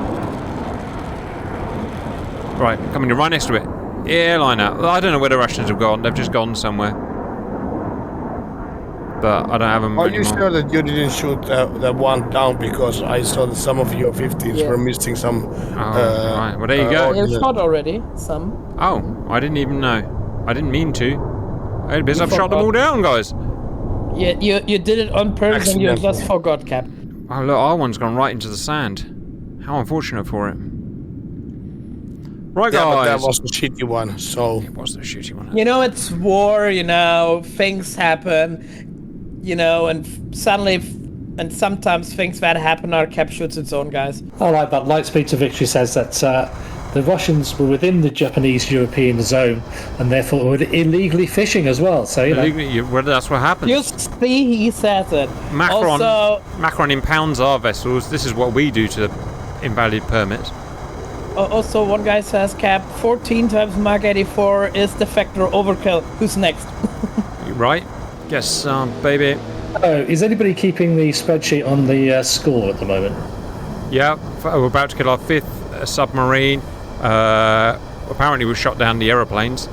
Right, coming right next to it. Yeah, line up. I don't know where the Russians have gone. They've just gone somewhere. But I don't have them Are anymore. you sure that you didn't shoot that one down? Because I saw that some of your 15s were missing some. Right. Well, there you go. They shot already, some. Oh, I didn't even know. I didn't mean to. Because I've shot them all down, guys. Yeah, you did it on purpose and you just forgot, Cap. Oh, look, our one's gone right into the sand. How unfortunate for it. Right, Yeah, but guys. that was a shitty one. So It was the shitty one. You know, it's war, you know, things happen, you know, and suddenly, and sometimes things that happen are Cap shoots its own guys. I like that. Lightspeed to Victory says that the Russians were within the Japanese-European zone and therefore were illegally fishing as well. So, you know. Well, that's what happens. You see, he says it. Macron, Also, Macron impounds our vessels. This is what we do to invalid permits. also, one guy says, Cap, 14 times Mark 84 is defector overkill. Who's next? You right? Yes, baby. Oh, is anybody keeping the spreadsheet on the score at the moment? Yeah, we're about to kill our 5th submarine. Apparently we've shot down the aeroplanes.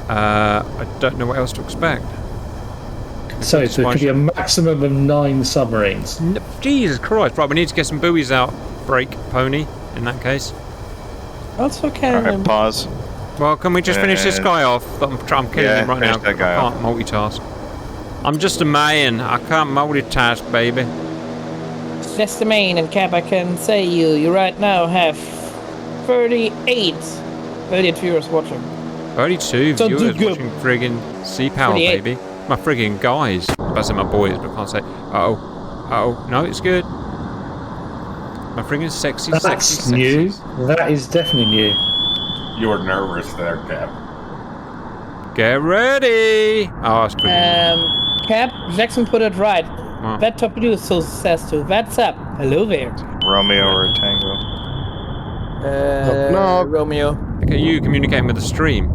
I don't know what else to expect. So there could be a maximum of 9 submarines. Jesus Christ. Right, we need to get some buoys out. Break, Pony, in that case. Also, can Alright, pause. Well, can we just finish this guy off? I'm killing him right now. finish that guy I can't multitask. I'm just a man. I can't multitask, baby. just the main, and Cap, I can say you right now have 38 viewers watching. 32 So do viewers good. watching friggin' Sea Power, 38. baby. My friggin' guys. I say my boys, but I can't say. Uh-oh. No, it's good. My friggin' sexy, That's new. That is definitely new. You were nervous there, Cap. Get ready! Oh, it's pretty. Cap, Jackson put it right. Wow. That torpedo so says to. What's up? Hello there. Romeo or Tango. No. Romeo. Look at you communicating with the stream.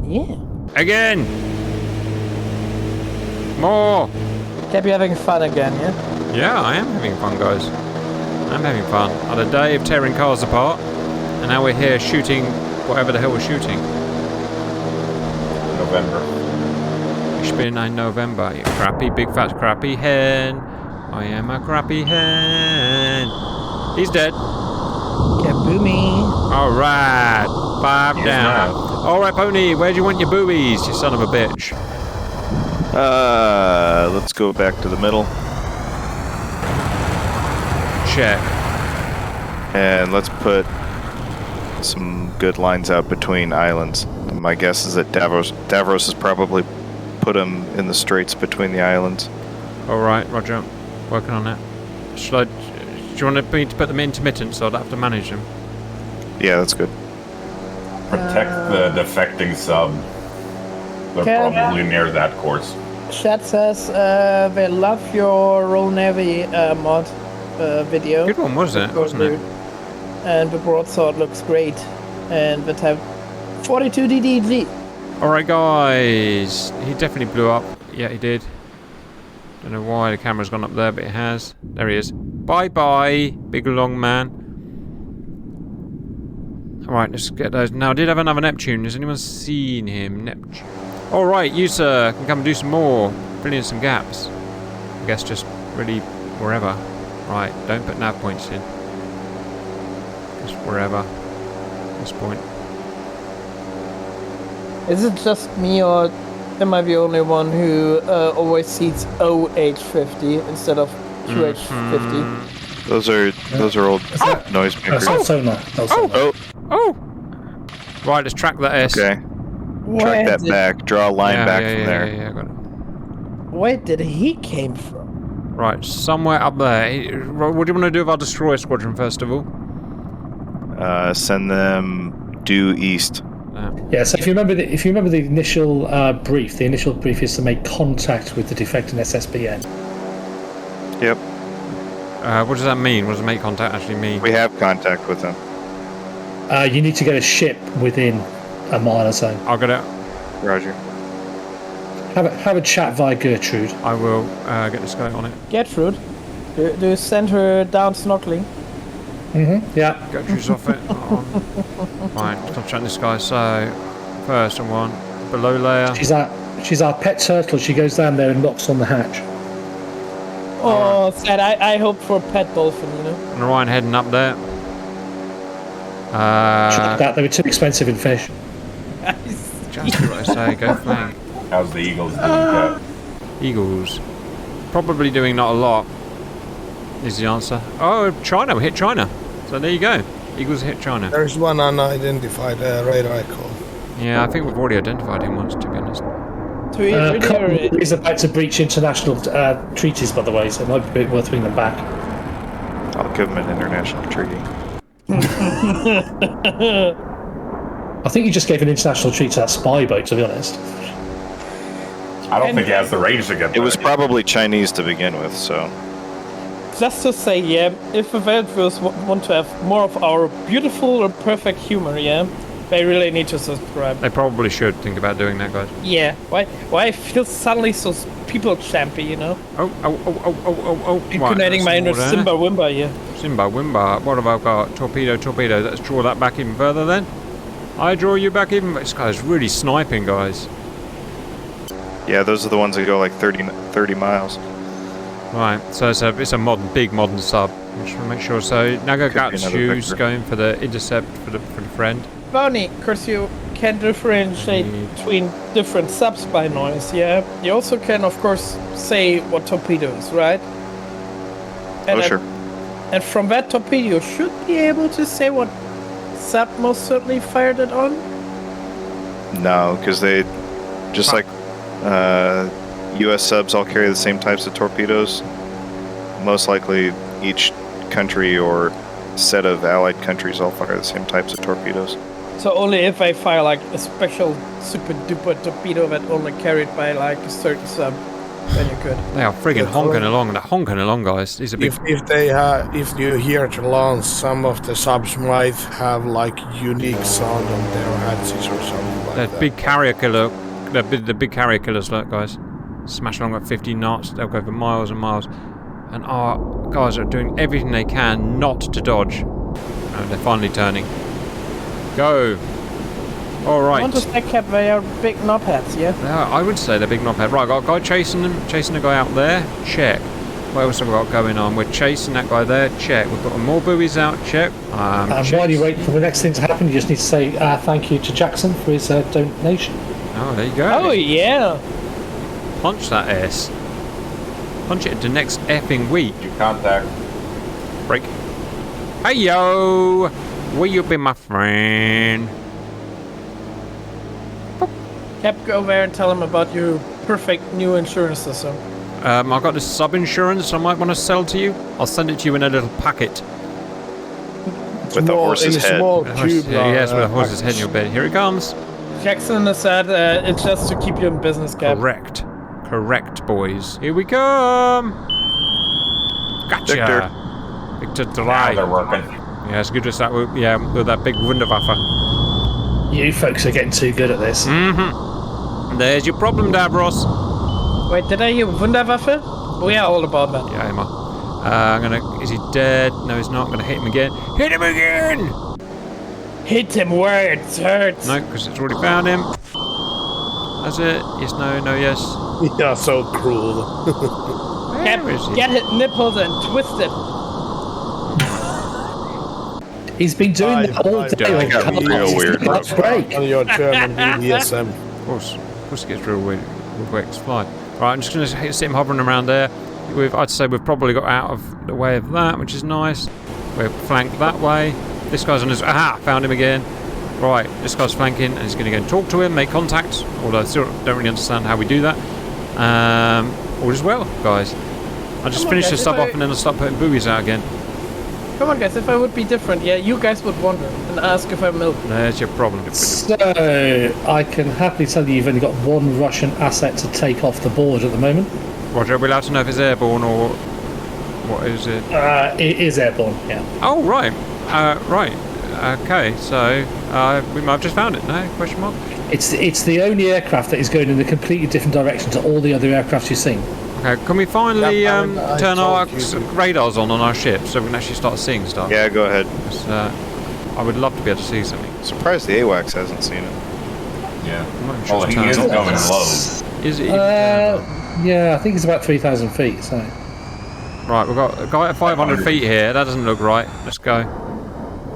Yeah. Again! More! Cap, you having fun again, yeah? Yeah, I am having fun, guys. I'm having fun. I had a day of tearing cars apart, and now we're here shooting whatever the hell we're shooting. November. Ich bin ein November, you crappy, big fat crappy hen. I am a crappy hen. He's dead. Kaboomy. Alright, 5 He's down. not. Alright, Pony, where do you want your buoys, you son of a bitch? Let's go back to the middle. Check. And let's put some good lines out between islands to My guess is that Davros has probably put him in the straits between the islands. All right, Roger. Working on that. Do you want me to put them intermittent so I don't have to manage them? Yeah, that's good. Protect the defecting sub. They're probably near that course. Chat says they love your Roll Navy mod video. Good one, wasn't it? And the broadsword looks great. And that have 42 DDG. All right, guys. He definitely blew up. Yeah, he did. Don't know why the camera's gone up there, but it has. There he is. Bye-bye, big long man. All right, let's get those. Now, I did have another Neptune. Has anyone seen him? Neptune. All right, you, sir, can come and do some more. Fill in some gaps. I guess just really wherever. Right, don't put nav points in. Just wherever. At this point. Is it just me, or am I the only one who always sees OH50 instead of QH50? Those are old noise makers. That's sonar. Oh! Right, let's track that S. Okay. Track that back. Draw a line back from there. Yeah, got it. Where did he came from? Right, somewhere up there. What do you want to do with our destroyer squadron, first of all? Send them due east. Yeah. So if you remember the initial brief, the initial brief is to make contact with the defecting SSBN. Yep. What does that mean? What does make contact actually mean? We have contact with them. You need to get a ship within a mile or so. I'll get it. Roger. Have a chat via Gertrude. I will get this guy on it. Gertrude? Do you send her down snorkeling? Yeah. Gertrude's off it. Right, stop chatting this guy. So, first one, below layer. She's our pet turtle. She goes down there and knocks on the hatch. Oh, sad. I hope for a pet dolphin, you know. And Orion heading up there. Check that. They were too expensive in fish. Just what I say. Go flank. How's the Eagles doing that? Eagles. Probably doing not a lot. Is the answer. Oh, China. We hit China. So there you go. Eagles hit China. There's one unidentified radar call. Yeah, I think we've already identified him once, to be honest. He's about to breach international treaties, by the way, so it might be worth bringing them back. I'll give them an international treaty. I think you just gave an international treaty to that spy boat, to be honest. I don't think he has the range to get It was there. probably Chinese to begin with, so... Just to say, yeah, if the Veltviewers want to have more of our beautiful and perfect humor, yeah, they really need to subscribe. They probably should think about doing that, guys. Yeah, why I feel suddenly so people-champy, you know? Oh. Incarnating my inner Simba Wimba here. Simba Wimba. What have I got? Torpedo. Let's draw that back even further then. I draw you back even... This guy's really sniping, guys. Yeah, those are the ones that go like 30 miles. Right, so it's a big modern sub. Just want to make sure. So now go Gats shoes, going for the intercept for the friend. Bonnie, of course you can differentiate between different subs by noise, yeah? You also can, of course, say what torpedo is, right? And Sure. And from that torpedo, you should be able to say what sub most certainly fired it on? No, because they... Just like U.S. subs all carry the same types of torpedoes. Most likely each country or set of allied countries all fire the same types of torpedoes. So only if I fire like a special super duper torpedo that only carried by like a certain sub, then you could. They are friggin' honking along. They're honking along, guys. These are big... If you hear to launch, some of the subs might have like unique sound on their hatches or something like that. Big carrier killer. The big carrier killers, look, guys. Smash along at 50 knots. They'll go for miles and miles. And our guys are doing everything they can not to dodge. And they're finally turning. Go. All right. I want to say, Cap, they are big knobheads, yeah? Yeah, I would say they're big knobhead. Right, got a guy chasing them. Chasing a guy out there. Check. What else have we got going on? We're chasing that guy there. Check. We've got more buoys out. Check. And while you wait for the next thing to happen, you just need to say thank you to Jackson for his donation. Oh, there you go. Oh, yeah. Punch that S. Punch it into next effing week. You contact. Break. Hey yo! Will you be my friend? Cap, go over and tell him about your perfect new insurance system. I've got this sub-insurance I might want to sell to you. I'll send it to you in a little packet. With the horse's in a head. small Yes, tube. with a horse's head in your bed. Here it comes. Jackson has said it's just to keep you in business, Cap. Correct, boys. Here we come. Gotcha. Victor Now Drei. they're working. Yeah, it's good as that. With that big Wunderwaffe. You folks are getting too good at this. There's your problem, Davros. Wait, did I hear Wunderwaffe? We are all about that. Yeah, Emma. I'm gonna. Is he dead? No, he's not. I'm gonna hit him again. Hit him again! Hit him where it hurts. No, because it's already found him. That's it. Yes, no, yes. Yeah, so cruel. Cap, Where is he? get his nipples and twist it. He's been doing that all day. That got real weird. That's break. On your German BDSM. Of course it gets real weird. Real quick, it's fine. Right, I'm just gonna sit him hovering around there. I'd say we've probably got out of the way of that, which is nice. We're flanked that way. This guy's on his... Aha! Found him again. Right, this guy's flanking, and he's going to go and talk to him, make contact. Although I still don't really understand how we do that. All is well, guys. I'll just finish this sub off, and then I'll start putting buoys out again. Come on, guys, if I would be different, yeah, you guys would wonder and ask if I'm milk. There's your problem. So, I can happily tell you you've only got one Russian asset to take off the board at the moment. Roger, are we allowed to know if it's airborne or... What is it? It is airborne, yeah. Oh, right. Right. Okay, so we might have just found it. No? Question mark? It's the only aircraft that is going in a completely different direction to all the other aircraft you've seen. Okay, can we finally I turn our told you. radars on our ship so we can actually start seeing stuff? Yeah, go ahead. 'Cause, I would love to be able to see something. Surprised the AWACS hasn't seen it. Yeah. I'm not even sure Well, it's he is turned on. going low. Is it? Yeah, I think it's about 3,000 feet, so... Right, we've got a guy at 500 feet here. That doesn't look right. Let's go.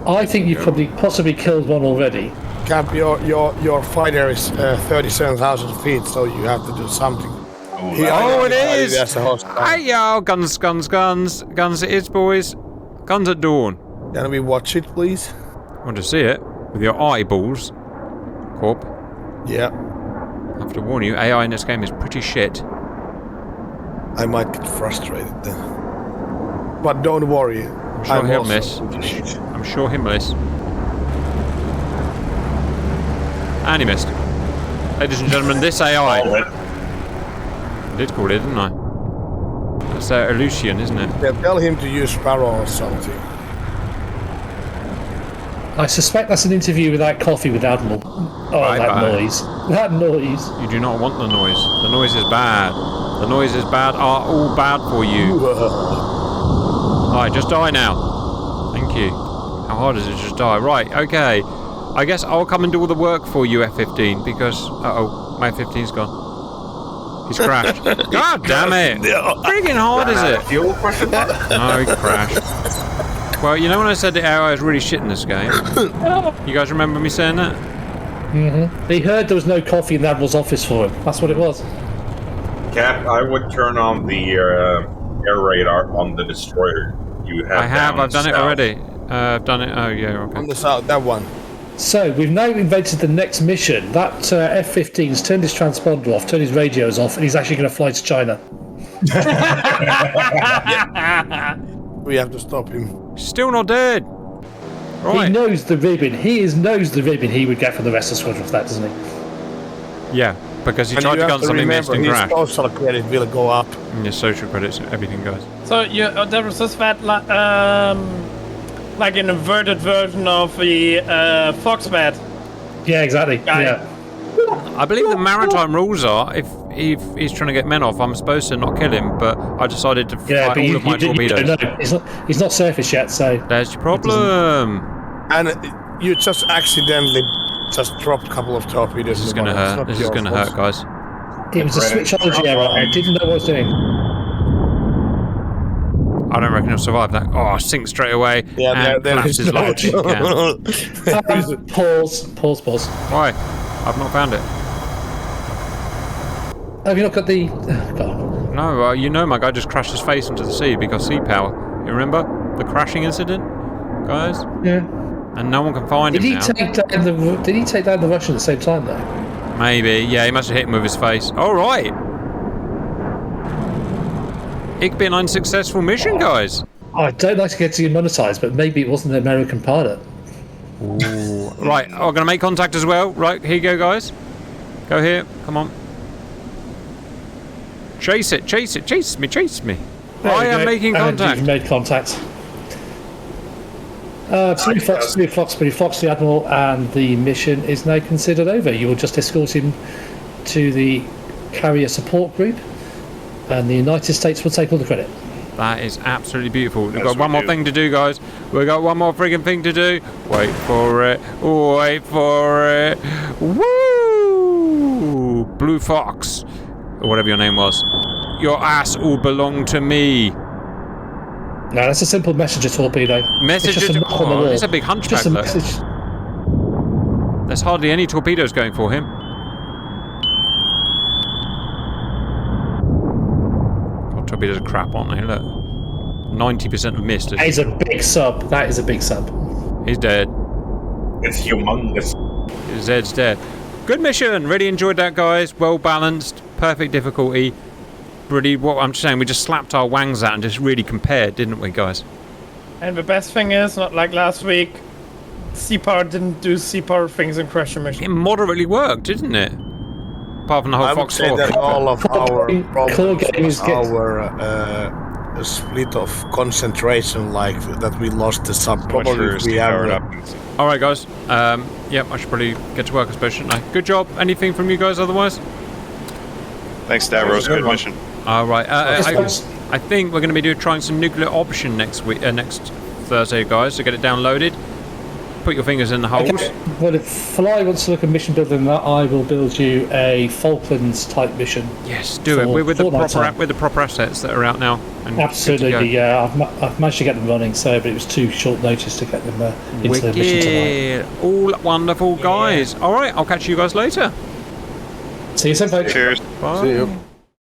I think you've probably possibly killed one already. Cap, your fighter is 37,000 feet, so you have to do something. Oh, it is! That's a hostile. Hey, yo! Guns, guns, guns. Guns it is, boys. Guns at dawn. Can we watch it, please? Want to see it? With your eyeballs. Corp. Yeah. I have to warn you, AI in this game is pretty shit. I might get frustrated then. But don't worry. I'm sure he'll miss. I'm sure he'll miss. And he missed. Ladies and gentlemen, this AI... Called it. I did call it, didn't I? That's Illusion, isn't it? Yeah, tell him to use Sparrow or something. I suspect that's an interview without coffee with Admiral. Oh, Bye-bye. noise. That noise. You do not want the noise. The noise is bad. The noise is bad are all bad for you. Alright, just die now. Thank you. How hard is it to just die? Right, okay. I guess I'll come and do all the work for you, F-15, because... Uh-oh, my F-15's gone. He's crashed. God damn it! Friggin' hard is it? Fuel question mark? No, he crashed. Well, you know when I said the AI is really shit in this game? You guys remember me saying that? He heard there was no coffee in the Admiral's office for him. That's what it was. Cap, I would turn on the air radar on the destroyer. You have. I have, down I've done it south. already. I've done it, oh yeah, On okay. the south, that one. So, we've now invented the next mission. That F-15's turned his transponder off, turned his radios off, and he's actually going to fly to China. We have to stop him. Still not dead! He Right. knows the ribbon. Knows the ribbon he would get from the rest of the squadron for that, doesn't he? Yeah, because he And tried you to have gun to something remember, missed and his crashed. social credit will go up. And your social credits, everything goes. So there was this like an inverted version of the Foxbat. Yeah, exactly. Guy. Yeah. I believe the maritime rules are if he's trying to get men off, I'm supposed to not kill him, but I decided to Yeah, fight but all of my you torpedoes. don't know. He's not surface yet, so... There's your problem. And you just accidentally just dropped a couple of torpedoes. This is in going to the water. It's hurt. not This is your going to fault. hurt, guys. It was a switchology error. I didn't know what I was doing. I don't reckon he'll survive that. Oh, sink straight away Yeah, and there is collapses like a tin can. Pause. Why? I've not found it. Have you not got the... God. No, you know my guy just crashed his face into the sea because sea power. You remember the crashing incident, guys? Yeah. And no one can find Did him he now. take down the Russian at the same time, though? Maybe. Yeah, he must have hit him with his face. All right. It could be an unsuccessful mission, guys. I don't like to get demonetized, but maybe it wasn't an American pilot. Ooh. Right, I'm going to make contact as well. Right, here you go, guys. Go here. Come on. Chase it, chase it, chase me, chase me. I am making contact. You've made contact. Blue Fox, the Admiral, and the mission is now considered over. You will just escort him to the carrier support group, and the United States will take all the credit. That is absolutely beautiful. We've got one more thing to do, guys. We've got one more friggin' thing to do. Wait for it. Wait for it. Woo! Blue Fox, or whatever your name was. Your ass all belong to me. No, that's a simple messenger torpedo. Messenger torpedo. It's a big hunchback, though. Message. There's hardly any torpedoes going for him. God, torpedoes are crap, aren't they? Look. 90% have missed it. That is a big sub. That is a big sub. He's dead. It's humongous. Zed's dead. Good mission. Really enjoyed that, guys. Well balanced. Perfect difficulty. Really, what I'm saying, we just slapped our wangs out and just really compared, didn't we, guys? And the best thing is, not like last week, Seapower didn't do Seapower things in Crush Mission. It moderately worked, didn't it? Apart from the whole I would Fox say 4. that all of our problems was good. our split of concentration, like that we lost the sub. Probably we have. Alright, guys. Yep, I should probably get to work, I suppose, shouldn't I? Good job. Anything from you guys otherwise? Thanks, Davros. Good mission. Alright. I think we're going to be trying some nuclear option next week, next Thursday, guys, to get it downloaded. Put your fingers in the holes. Okay. Well, if Fly wants to look at mission building, that I will build you a Falklands type mission. Yes, do it. We're with the proper assets that are out now. And absolutely, yeah. I've managed to get them running, but it was too short notice to get them into the mission tonight. All wonderful, guys. All right, I'll catch you guys later. See you soon, folks. Cheers. Bye. See you.